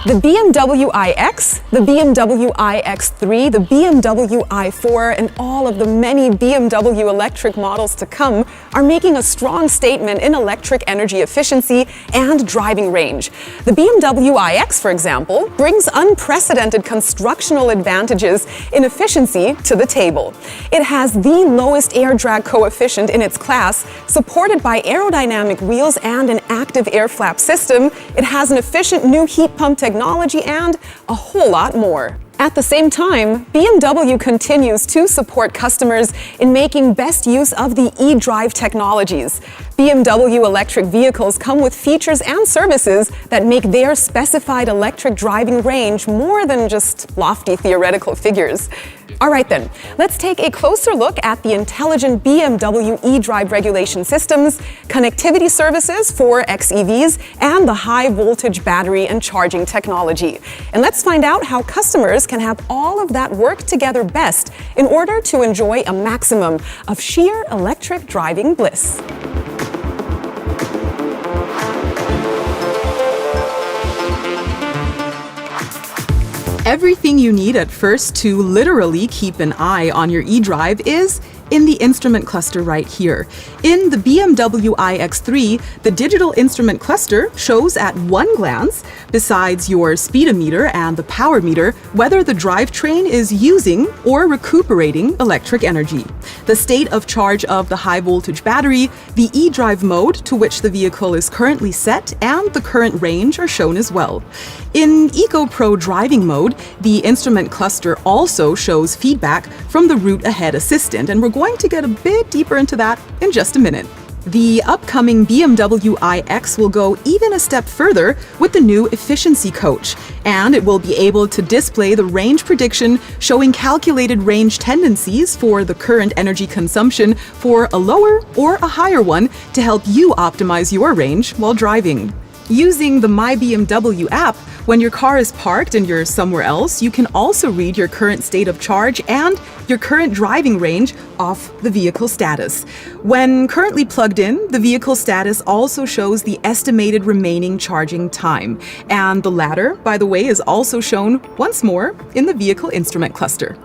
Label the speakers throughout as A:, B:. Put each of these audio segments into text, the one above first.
A: The BMW iX, the BMW iX3, the BMW i4, and all of the many BMW electric models to come are making a strong statement in electric energy efficiency and driving range. The BMW iX, for example, brings unprecedented constructional advantages in efficiency to the table. It has the lowest air drag coefficient in its class, supported by aerodynamic wheels and an active air flap system. It has an efficient new heat pump technology and a whole lot more. At the same time, BMW continues to support customers in making best use of the eDrive technologies. BMW electric vehicles come with features and services that make their specified electric driving range more than just lofty theoretical figures. All right then, let's take a closer look at the intelligent BMW eDrive regulation systems, connectivity services for XEVs, and the high voltage battery and charging technology. And let's find out how customers can have all of that work together best in order to enjoy a maximum of sheer electric driving bliss.
B: Everything you need at first to literally keep an eye on your eDrive is in the instrument cluster right here. In the BMW iX3, the digital instrument cluster shows at one glance, besides your speedometer and the power meter, whether the drivetrain is using or recuperating electric energy, the state of charge of the high voltage battery, the eDrive mode to which the vehicle is currently set, and the current range are shown as well. In Eco Pro driving mode, the instrument cluster also shows feedback from the route ahead assistant, and we're going to get a bit deeper into that in just a minute. The upcoming BMW iX will go even a step further with the new efficiency coach, and it will be able to display the range prediction showing calculated range tendencies for the current energy consumption for a lower or a higher one to help you optimize your range while driving. Using the My BMW app, when your car is parked and you're somewhere else, you can also read your current state of charge and your current driving range off the vehicle status. When currently plugged in, the vehicle status also shows the estimated remaining charging time. And the latter, by the way, is also shown once more in the vehicle instrument cluster.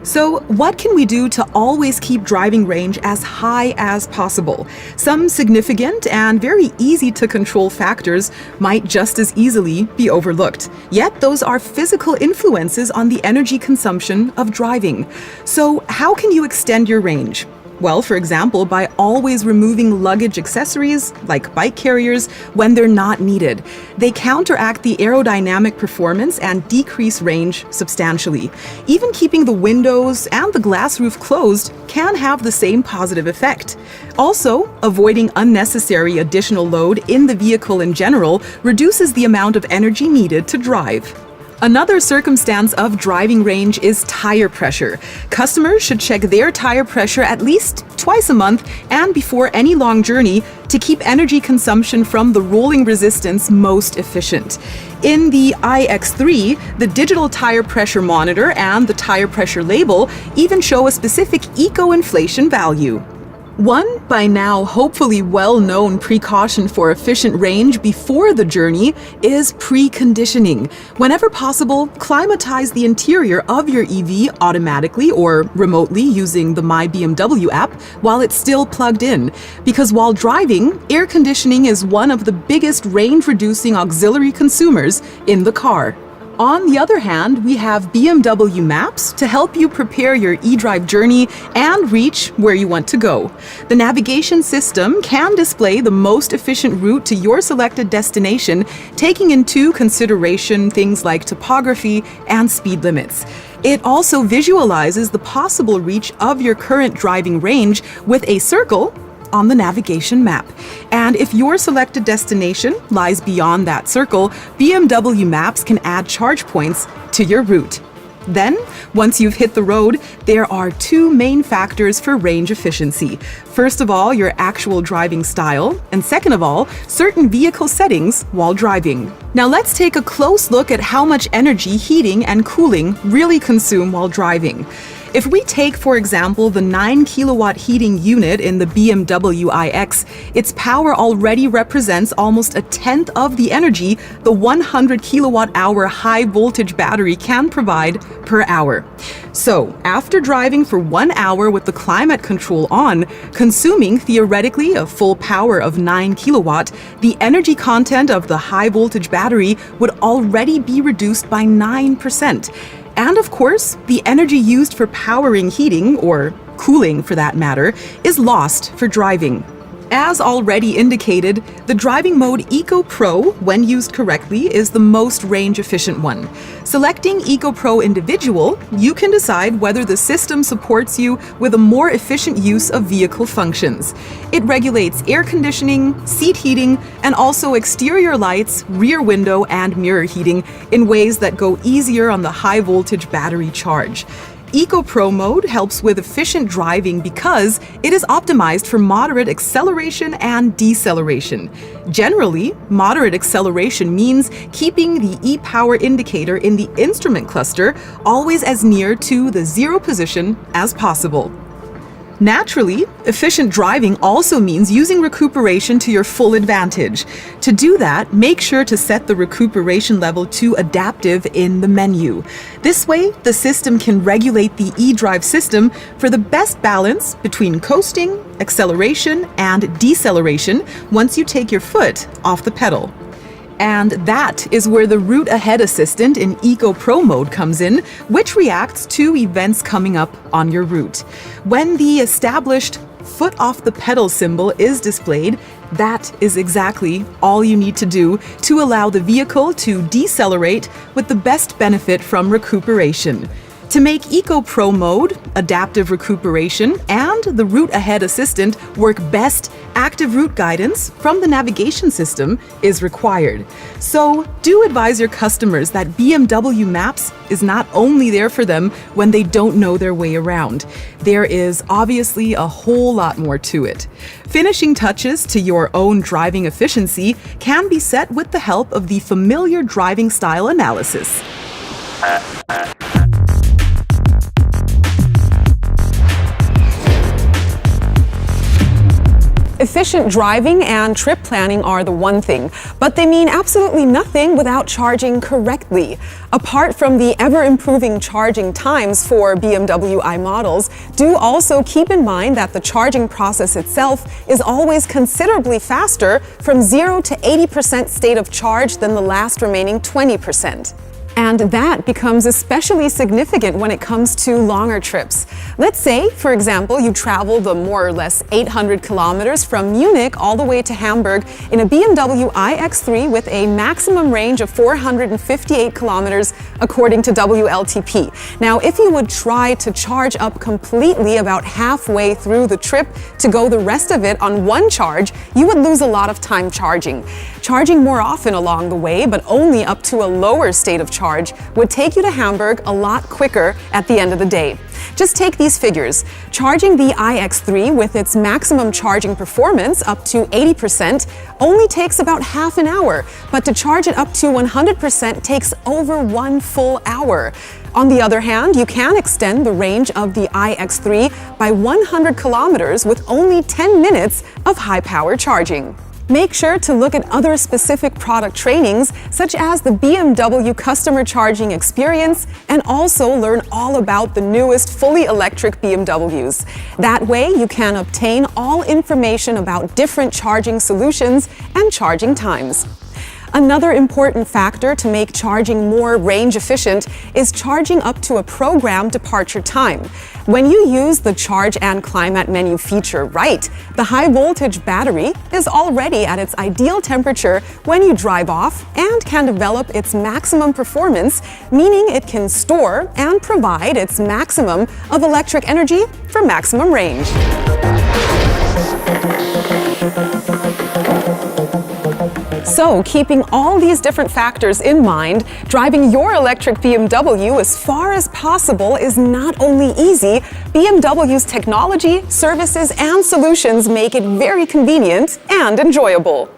B: So what can we do to always keep driving range as high as possible? Some significant and very easy to control factors might just as easily be overlooked. Yet those are physical influences on the energy consumption of driving. So how can you extend your range? Well, for example, by always removing luggage accessories, like bike carriers, when they're not needed. They counteract the aerodynamic performance and decrease range substantially. Even keeping the windows and the glass roof closed can have the same positive effect. Also, avoiding unnecessary additional load in the vehicle in general reduces the amount of energy needed to drive. Another circumstance of driving range is tire pressure. Customers should check their tire pressure at least twice a month and before any long journey to keep energy consumption from the rolling resistance most efficient. In the iX3, the digital tire pressure monitor and the tire pressure label even show a specific eco-inflation value. One, by now hopefully well-known precaution for efficient range before the journey is preconditioning. Whenever possible, climatize the interior of your EV automatically or remotely using the My BMW app while it's still plugged in. Because while driving, air conditioning is one of the biggest range-reducing auxiliary consumers in the car. On the other hand, we have BMW Maps to help you prepare your eDrive journey and reach where you want to go. The navigation system can display the most efficient route to your selected destination, taking into consideration things like topography and speed limits. It also visualizes the possible reach of your current driving range with a circle on the navigation map. And if your selected destination lies beyond that circle, BMW Maps can add charge points to your route. Then, once you've hit the road, there are two main factors for range efficiency. First of all, your actual driving style, and second of all, certain vehicle settings while driving. Now let's take a close look at how much energy heating and cooling really consume while driving. If we take, for example, the 9 kilowatt heating unit in the BMW iX, its power already represents almost a tenth of the energy the 100 kilowatt hour high voltage battery can provide per hour. So, after driving for 1 hour with the climate control on, consuming theoretically a full power of 9 kilowatt, the energy content of the high voltage battery would already be reduced by 9%. And of course, the energy used for powering heating, or cooling for that matter, is lost for driving. As already indicated, the driving mode Eco Pro, when used correctly, is the most range-efficient one. Selecting Eco Pro Individual, you can decide whether the system supports you with a more efficient use of vehicle functions. It regulates air conditioning, seat heating, and also exterior lights, rear window, and mirror heating in ways that go easier on the high-voltage battery charge. Eco Pro mode helps with efficient driving because it is optimized for moderate acceleration and deceleration. Generally, moderate acceleration means keeping the e-power indicator in the instrument cluster always as near to the 0 position as possible. Naturally, efficient driving also means using recuperation to your full advantage. To do that, make sure to set the recuperation level to adaptive in the menu. This way, the system can regulate the eDrive system for the best balance between coasting, acceleration, and deceleration once you take your foot off the pedal. And that is where the Route Ahead Assistant in Eco Pro mode comes in, which reacts to events coming up on your route. When the established foot off the pedal symbol is displayed, that is exactly all you need to do to allow the vehicle to decelerate with the best benefit from recuperation. To make Eco Pro mode, adaptive recuperation, and the Route Ahead Assistant work best, active route guidance from the navigation system is required. So do advise your customers that BMW Maps is not only there for them when they don't know their way around. There is obviously a whole lot more to it. Finishing touches to your own driving efficiency can be set with the help of the familiar driving style analysis.
A: Efficient driving and trip planning are the one thing, but they mean absolutely nothing without charging correctly. Apart from the ever-improving charging times for BMW i models, do also keep in mind that the charging process itself is always considerably faster from 0 to 80% state of charge than the last remaining 20%. And that becomes especially significant when it comes to longer trips. Let's say, for example, you travel the more or less 800 kilometers from Munich all the way to Hamburg in a BMW iX3 with a maximum range of 458 kilometers according to WLTP. Now, if you would try to charge up completely about halfway through the trip to go the rest of it on one charge, you would lose a lot of time charging. Charging more often along the way, but only up to a lower state of charge, would take you to Hamburg a lot quicker at the end of the day. Just take these figures. Charging the iX3 with its maximum charging performance up to 80% only takes about half an hour, but to charge it up to 100% takes over 1 full hour. On the other hand, you can extend the range of the iX3 by 100 kilometers with only 10 minutes of high-power charging. Make sure to look at other specific product trainings, such as the BMW Customer Charging Experience, and also learn all about the newest fully electric BMWs. That way, you can obtain all information about different charging solutions and charging times. Another important factor to make charging more range efficient is charging up to a programmed departure time. When you use the Charge and Climate menu feature right, the high voltage battery is already at its ideal temperature when you drive off and can develop its maximum performance, meaning it can store and provide its maximum of electric energy for maximum range. So, keeping all these different factors in mind, driving your electric BMW as far as possible is not only easy, BMW's technology, services, and solutions make it very convenient and enjoyable.